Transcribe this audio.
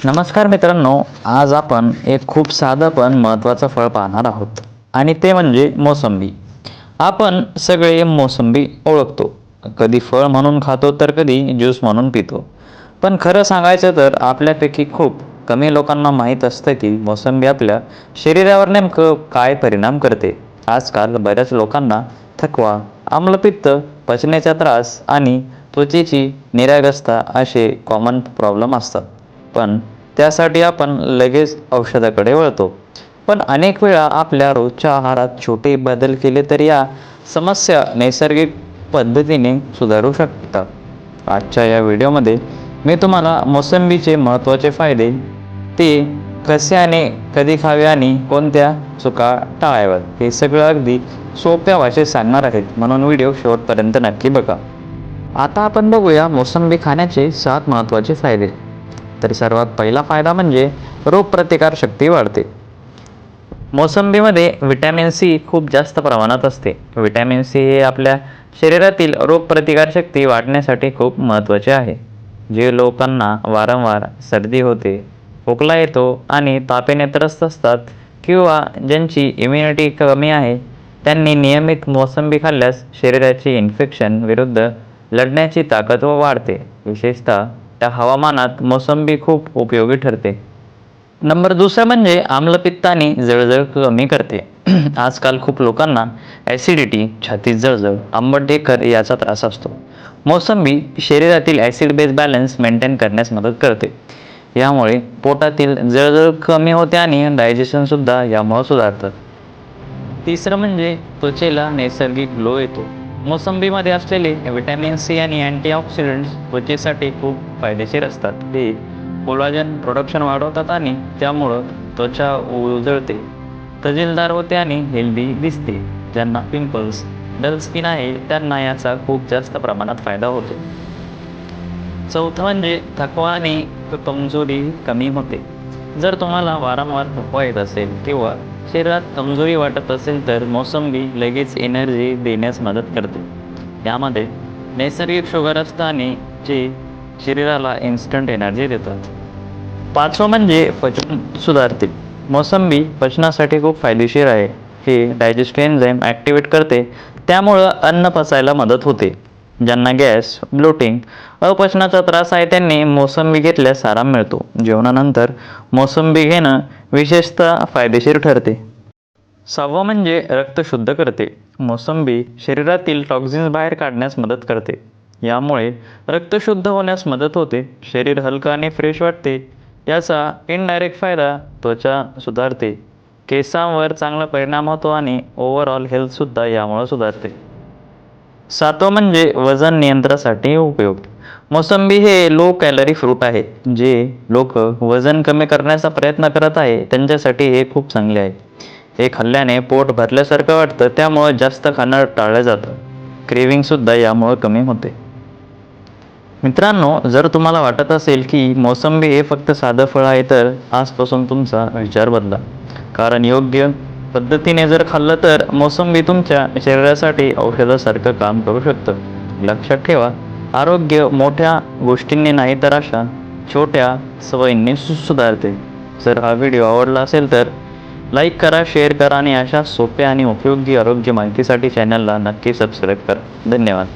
नमस्कार मित्रांनो, आज आपण एक खूप साधं पण महत्त्वाचं फळ पाहणार आहोत आणि ते म्हणजे मोसंबी. आपण सगळे मोसंबी ओळखतो. कधी फळ म्हणून खातो तर कधी ज्यूस म्हणून पितो. पण खरं सांगायचं तर आपल्यापैकी खूप कमी लोकांना माहीत असतं की मोसंबी आपल्या शरीरावर नेमकं काय परिणाम करते. आजकाल बऱ्याच लोकांना थकवा, आम्लपित्त, पचनाचा त्रास आणि त्वचेची निरागसता असे कॉमन प्रॉब्लेम असतात. पण त्यासाठी आपण लगेच औषधाकडे वळतो. पण अनेक वेळा आपल्या रोजच्या आहारात छोटे बदल केले तर या समस्या नैसर्गिक पद्धतीने सुधारू शकतात. आजच्या या व्हिडिओमध्ये मी तुम्हाला मोसंबीचे महत्त्वाचे फायदे, ते कसे आणि कधी खावे आणि कोणत्या चुका टाळाव्यात हे सगळं अगदी सोप्या भाषेत सांगणार आहेत, म्हणून व्हिडिओ शेवटपर्यंत नक्की बघा. आता आपण बघूया मोसंबी खाण्याचे 7 महत्त्वाचे फायदे. तर सर्वात पहिला फायदा म्हणजे रोगप्रतिकारशक्ती वाढते. मोसंबीमध्ये व्हिटॅमिन सी खूप जास्त प्रमाणात असते. व्हिटॅमिन सी हे आपल्या शरीरातील रोगप्रतिकारशक्ती वाढण्यासाठी खूप महत्त्वाचे आहे. जे लोकांना वारंवार सर्दी होते, खोकला येतो आणि तापाने त्रस्त असतात किंवा ज्यांची इम्युनिटी कमी आहे, त्यांनी नियमित मोसंबी खाल्ल्यास शरीराची इन्फेक्शन विरुद्ध लढण्याची ताकद वाढते. विशेषतः त्या हवामानात मोसंबी खूप उपयोगी ठरते. नंबर दुसरा म्हणजे आम्लपित्त आणि जळजळ कमी करते. आजकाल खूप लोकांना ॲसिडिटी, छातीत जळजळ, आंबट ढेकर याचा त्रास असतो. मोसंबी शरीरातील ॲसिड बेस बॅलन्स मेंटेन करण्यास मदत करते. यामुळे पोटातील जळजळ कमी होते आणि डायजेशनसुद्धा यामुळे सुधारतं. तिसरं म्हणजे त्वचेला नैसर्गिक ग्लो येतो. मोसंबीमध्ये असलेले व्हिटॅमिन सी आणि अँटीऑक्सिडंट्स त्वचेसाठी खूप फायदेशीर असतात. ते कोलाजन प्रोडक्शन वाढवतात आणि त्यामुळं त्वचा उजळते, तजेलदार होते आणि हेल्दी दिसते. ज्यांना पिंपल्स, डल स्किन आहे त्यांना याचा खूप जास्त प्रमाणात फायदा होतो. चौथं म्हणजे थकवा आणि कमजोरी कमी होते. जर तुम्हाला वारंवार थकवा येत असेल किंवा शरीरात कमजोरी वाटत असेल तर मोसंबी लगेच एनर्जी देण्यास मदत करते. यामध्ये नैसर्गिक शुगर असतं आणि जे शरीराला इन्स्टंट एनर्जी देतात. पाचवं म्हणजे पचन सुधारते. मोसंबी पचनासाठी खूप फायदेशीर आहे. हे डायजेस्टिव्ह एन्झाईम ॲक्टिवेट करते, त्यामुळं अन्न पचायला मदत होते. ज्यांना गॅस, ब्लोटिंग, अपचनाचा त्रास आहे त्यांनी मोसंबी घेतल्यास आराम मिळतो. जेवणानंतर मोसंबी घेणं विशेषतः फायदेशीर ठरते. सहावं म्हणजे रक्त शुद्ध करते. मोसंबी शरीरातील टॉक्झिन्स बाहेर काढण्यास मदत करते. यामुळे रक्त शुद्ध होण्यास मदत होते. शरीर हलकं आणि फ्रेश वाटते. याचा इनडायरेक्ट फायदा त्वचा सुधारते, केसांवर चांगला परिणाम होतो आणि ओव्हरऑल हेल्थसुद्धा यामुळे सुधारते. सातवं म्हणजे वजन नियंत्रणासाठी उपयोग. मोसंबी हे लो कॅलरी फ्रूट आहे. जे लोक वजन कमी करण्याचा प्रयत्न करत आहे त्यांच्यासाठी हे खूप चांगले आहे. हे खाल्ल्याने पोट भरल्यासारखं वाटतं, त्यामुळं जास्त खाणं टाळलं जातं. क्रेव्हिंगसुद्धा यामुळे कमी होते. मित्रांनो, जर तुम्हाला वाटत असेल की मोसंबी हे फक्त साधं फळ आहे तर आजपासून तुमचा विचार बदला. कारण योग्य पद्धतीने जर खाल्लं तर मोसंबी तुमच्या शरीरासाठी औषधासारखं काम करू शकतं. लक्षात ठेवा, आरोग्य मोठ्या गोष्टींनी नाही तर अशा छोट्या सवयींनी सुधारते. जर हा व्हिडिओ आवडला असेल तर लाईक करा, शेअर करा आणि अशा सोप्या आणि उपयोगी आरोग्य माहितीसाठी चॅनलला नक्की सबस्क्राईब करा. धन्यवाद.